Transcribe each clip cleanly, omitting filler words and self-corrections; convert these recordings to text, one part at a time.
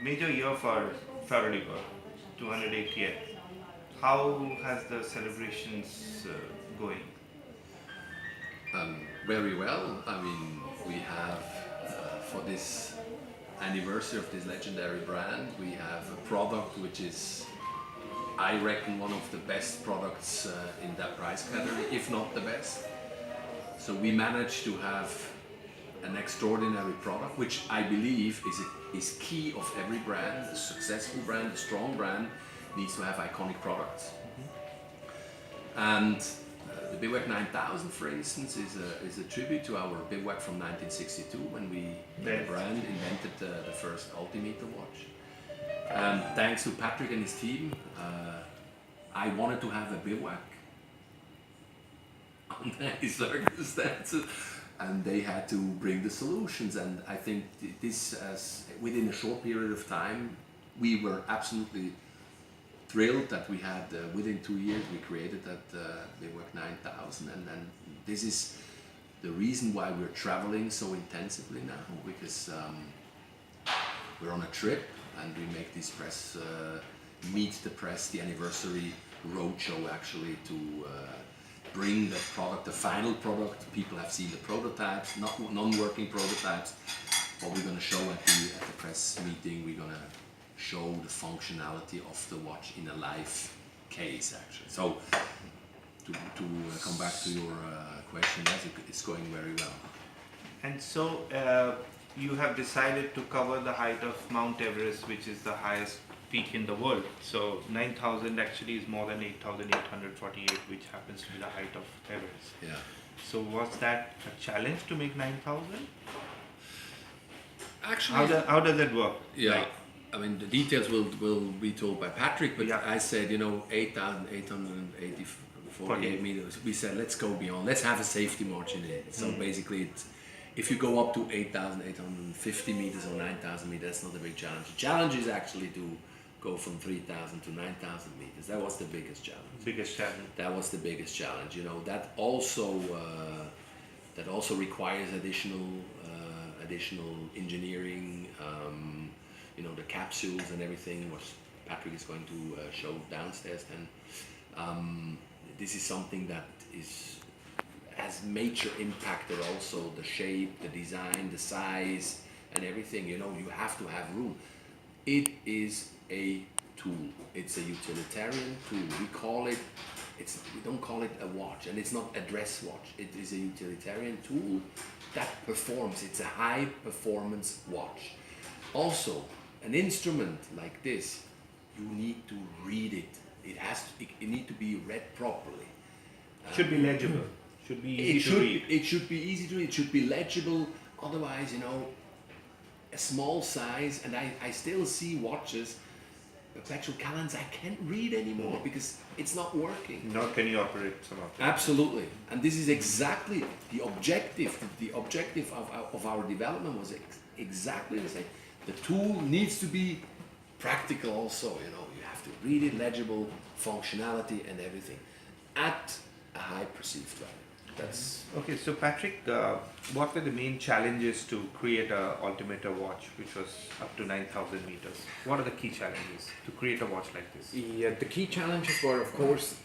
Major year for Favre-Leuba, 280th. How has the celebrations going? Very well. I mean, we have for this anniversary of this legendary brand, we have a product which is, I reckon, one of the best products in that price category, if not the best. So we managed to have an extraordinary product, which I believe is key of every brand. A successful brand, a strong brand, needs to have iconic products. And the Bivouac 9000, for instance, is a tribute to our Bivouac from 1962, when the brand invented the first altimeter watch. And thanks to Patrick and his team, I wanted to have a Bivouac under these circumstances, and they had to bring the solutions. And I think this, within a short period of time, we were absolutely thrilled that we had, within 2 years, we created that Bivouac 9000, and this is the reason why we're traveling so intensively now, because we're on a trip and we make this press, meet the press, the anniversary roadshow actually, to bring the product, the final product. People have seen the prototypes, not non-working prototypes, but we're going to show at the press meeting, we're going to show the functionality of the watch in a live case actually. So to come back to your question, yes, it's going very well. And so you have decided to cover the height of Mount Everest, which is the highest peak in the world. So 9,000 actually is more than 8,848, which happens to be the height of Everest. Yeah. So was that a challenge to make 9,000? Actually, how does it work? Yeah. Like, I mean, the details will be told by Patrick, but yeah. I said, 8,848 meters. We said, let's go beyond. Let's have a safety margin in it. So basically, if you go up to 8,850 meters or 9,000 meters, that's not a big challenge. The challenge is actually to go from 3,000 to 9,000 meters. That was the biggest challenge. That was the biggest challenge. That also requires additional engineering. The capsules and everything, which Patrick is going to show downstairs. And this is something that has major impacted also the shape, the design, the size, and everything. You have to have room. It is a tool. It's a utilitarian tool. We don't call it a watch, and it's not a dress watch. It is a utilitarian tool that performs. It's a high performance watch. Also, an instrument like this, you need to read it. It needs to be read properly. Should be legible. Should be easy to read. It should be easy to read. It should be legible. Otherwise, a small size, and I still see watches, perpetual calendars, I can't read anymore because it's not working. Nor can you operate some of them. Absolutely. And this is exactly the objective. The objective of our development was exactly the same. The tool needs to be practical also, you have to read it, legible, functionality and everything at a high perceived value. That's okay. So Patrick, what were the main challenges to create a altimeter watch which was up to 9,000 meters? What are the key challenges to create a watch like this? Yeah, the key challenges were, of course,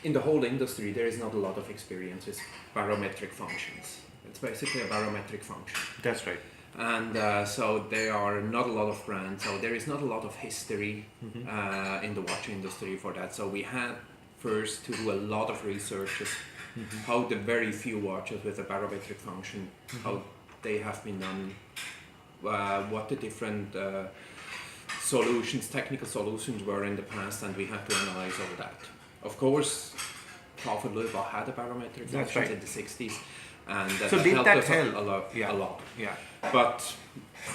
in the whole industry there is not a lot of experience with barometric functions. It's basically a barometric function. That's right. And so there are not a lot of brands, so there is not a lot of history in the watch industry for that. So we had first to do a lot of researches how the very few watches with a barometric function, how they have been done, what the different technical solutions were in the past, and we had to analyze all that. Of course, Favre-Leuba had a barometric function in the 60s. And so that did helped that us help? a lot. Yeah. But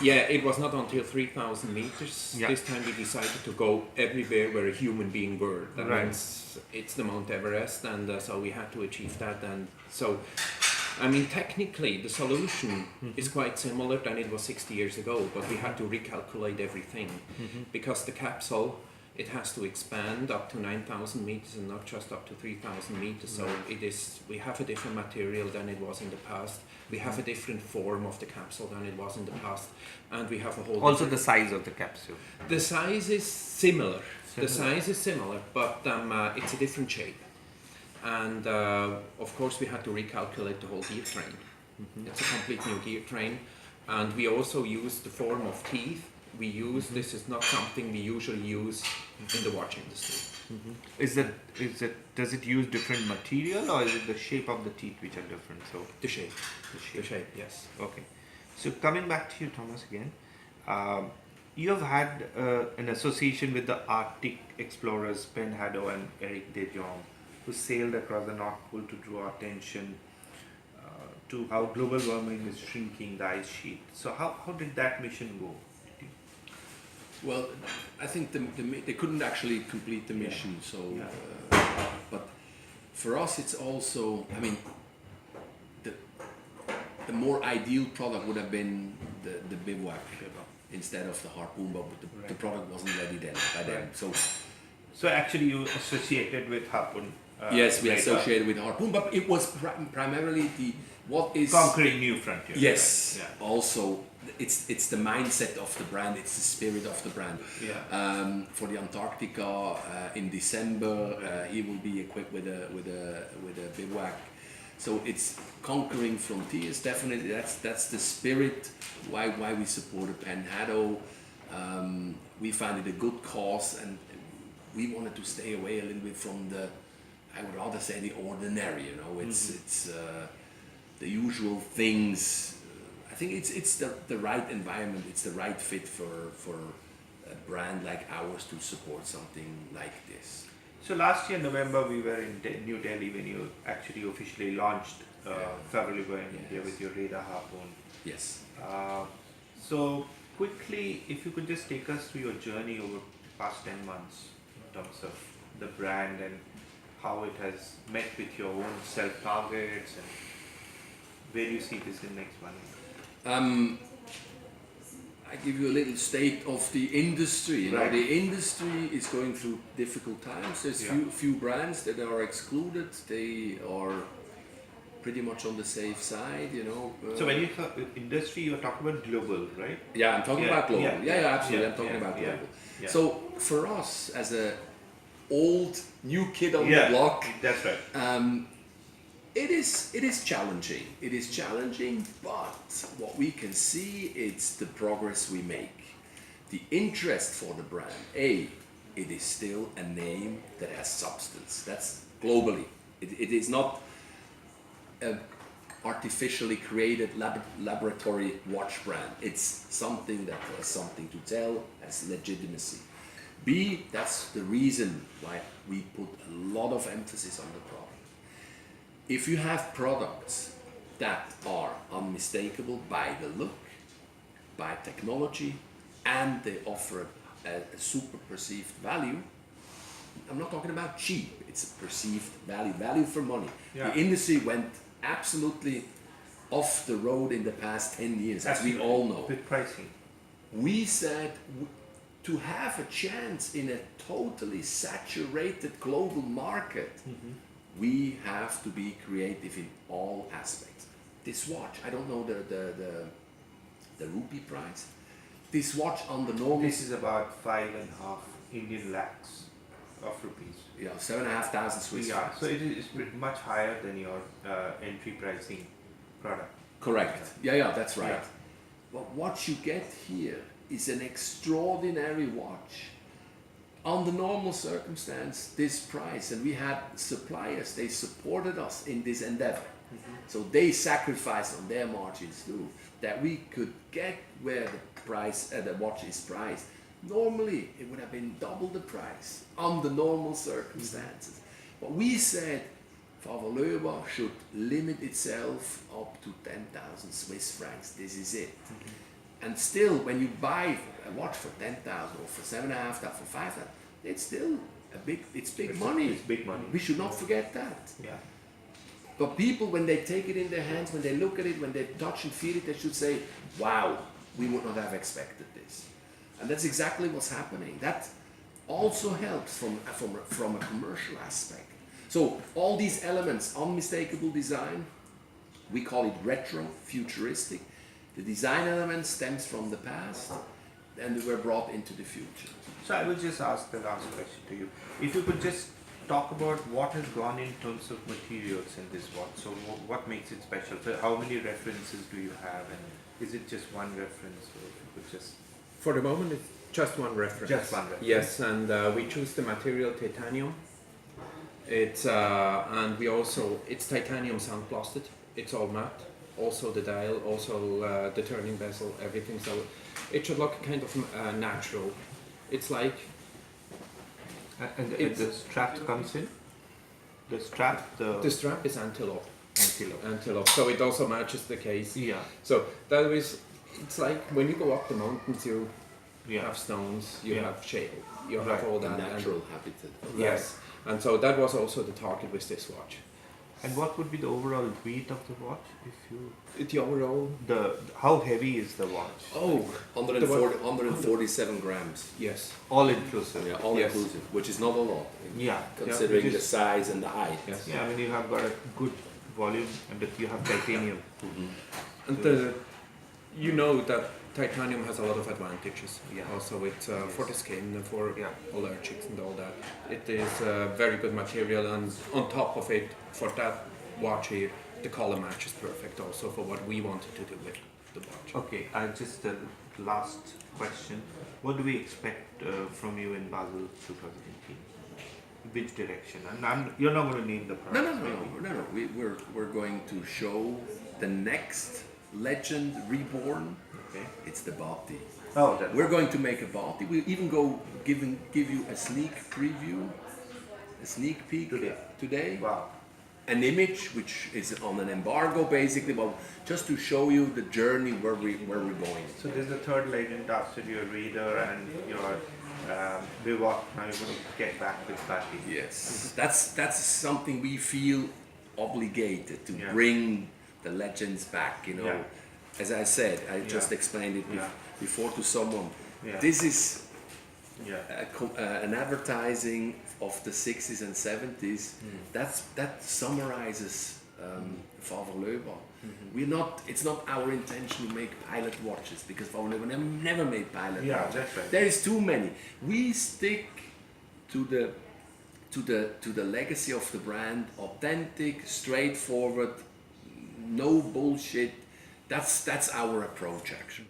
it was not until 3,000 meters. Yeah. This time we decided to go everywhere where a human being were. That Right. means it's the Mount Everest, and so we had to achieve that. And so, technically the solution is quite similar than it was 60 years ago, but we had to recalculate everything because the capsule it has to expand up to 9,000 meters and not just up to 3,000 meters. So we have a different material than it was in the past. We have a different form of the capsule than it was in the past, and we have a whole. Also, the size of the capsule. The size is similar. The size is similar, but it's a different shape. And of course, we had to recalculate the whole gear train. It's a complete new gear train, and we also use the form of teeth. We use this is not something we usually use in the watch industry. Does it use different material, or is it the shape of the teeth which are different? So The shape. the The shape, yes. Okay. So coming back to you, Thomas, again, you have had an association with the Arctic explorers Ben Haddow and Eric De Jong, who sailed across the North Pole to draw attention to how global warming is shrinking the ice sheet. So how did that mission go? Well, I think they couldn't actually complete the mission. So, but for us, it's also. I mean, the more ideal product would have been the bivouac instead of the harpoon, but the product wasn't ready then by then. So actually, you associated with harpoon. Yes, we radar. associated with harpoon, but it was primarily what is conquering new frontiers. Yes. Right? Yeah. Also, it's the mindset of the brand. It's the spirit of the brand. Yeah. For the Antarctica in December, he will be equipped with a bivouac. So it's conquering frontiers. Definitely, that's the spirit. Why we supported Ben Haddow. We found it a good cause, and we wanted to stay away a little bit from the. I would rather say the ordinary. You know, it's the usual things. I think it's the right environment. It's the right fit for a brand like ours to support something like this. So last year November we were in New Delhi when you actually officially launched Favre-Leuba in India with your radar harpoon. Yes. So quickly, if you could just take us through your journey over the past 10 months in terms of the brand and how it has met with your own self-targets and where you see this in next 1 year. I give you a little state of the industry. You know, Right. the industry is going through difficult times. There's few brands that are excluded. They are pretty much on the safe side. You know. So when you talk industry, you're talking about global, right? Yeah, I'm talking about global. Yeah, absolutely. I'm talking about yeah, global. yeah. So for us, as a old new kid on the block, That's right. it is challenging. It is challenging, but what we can see, it's the progress we make. The interest for the brand. It is still a name that has substance. That's globally. It is not an artificially created laboratory watch brand. It's something that has something to tell, has legitimacy. B, that's the reason why we put a lot of emphasis on the product. If you have products that are unmistakable by the look, by technology, and they offer a super perceived value, I'm not talking about cheap, it's a perceived value for money. Yeah. The industry went absolutely off the road in the past 10 years, as we all know. With pricing. We said to have a chance in a totally saturated global market, we have to be creative in all aspects. This watch, I don't know the rupee price. This watch on the normal. This is about 5.5 Indian lakhs of rupees. Yeah, 7,500 Swiss Yeah, francs. so it is much higher than your entry pricing product. Correct. Yeah, that's right. Yeah. But what you get here is an extraordinary watch. On the normal circumstance, this price, and we had suppliers, they supported us in this endeavor. So they sacrificed on their margins too, that we could get where the watch is priced. Normally, it would have been double the price on the normal circumstances. But we said, Favre-Leuba should limit itself up to 10,000 Swiss francs. This is it. And still, when you buy a watch for 10,000 or for 7,500, for 5,000, it's still big money. It's big money. We should not forget that. Yeah. But people, when they take it in their hands, when they look at it, when they touch and feel it, they should say, wow, we would not have expected this. And that's exactly what's happening. That also helps from a commercial aspect. So all these elements, unmistakable design, we call it retro, futuristic. The design element stems from the past and they were brought into the future. So I will just ask the last question to you. If you could just talk about what has gone in terms of materials in this watch. So what makes it special? So how many references do you have, and is it just one reference, or if you could just... For the moment, it's just one reference. Just one reference. Yes, and we choose the material titanium. It's and we also it's titanium sandblasted. It's all matte. Also the dial, also the turning bezel, everything. So it should look kind of natural. It's like And the strap comes in? The strap, the strap is antelope. antelope. Antelope. So it also matches the case. Yeah. So that is, it's like when you go up the mountains, you Yeah. have stones, you Yeah. have shale, you Right. have all The that. natural habitat. Yes, and so that was also the target with this watch. And what would be the overall weight of the watch? If you The overall, how heavy is the watch? oh, 147 grams. yes, All inclusive. Yeah, all Yes. inclusive, which is not a lot, Yeah. considering which the is- size and the height. yes. Yeah, I mean you have got a good volume, and that you have titanium. And the, you know that titanium has a lot of advantages. Yeah. Also, it's for the skin, for Yeah. allergics and all that. It is a very good material, and on top of it, for that watch here, the color match is perfect. Also for what we wanted to do with the watch. Okay, just the last question. What do we expect from you in Basel 2018? Which direction? And you're not going to name the No, product. no, no, no, no. We're going to show the next legend reborn. Okay. It's the Bati. Oh, that. We're going to make a Bati. We'll even go give you a sneak preview, a sneak peek today. Wow. An image which is on an embargo basically, but just to show you the journey where we're going. So there's the third legend after your reader and your bivouac. Now you're going to get back with Bati. Yes, that's something we feel obligated to Yeah. bring the legends back. You know, Yeah. as I said, I just Yeah. explained it Yeah. before to someone. Yeah. This is Yeah. an advertising of the 60s and 70s. That summarizes Favre-Leuba. It's not our intention to make pilot watches, because Favre-Leuba never made pilot Yeah, watches. that's right. There is too many. We stick to the legacy of the brand, authentic, straightforward, no bullshit. That's our approach actually.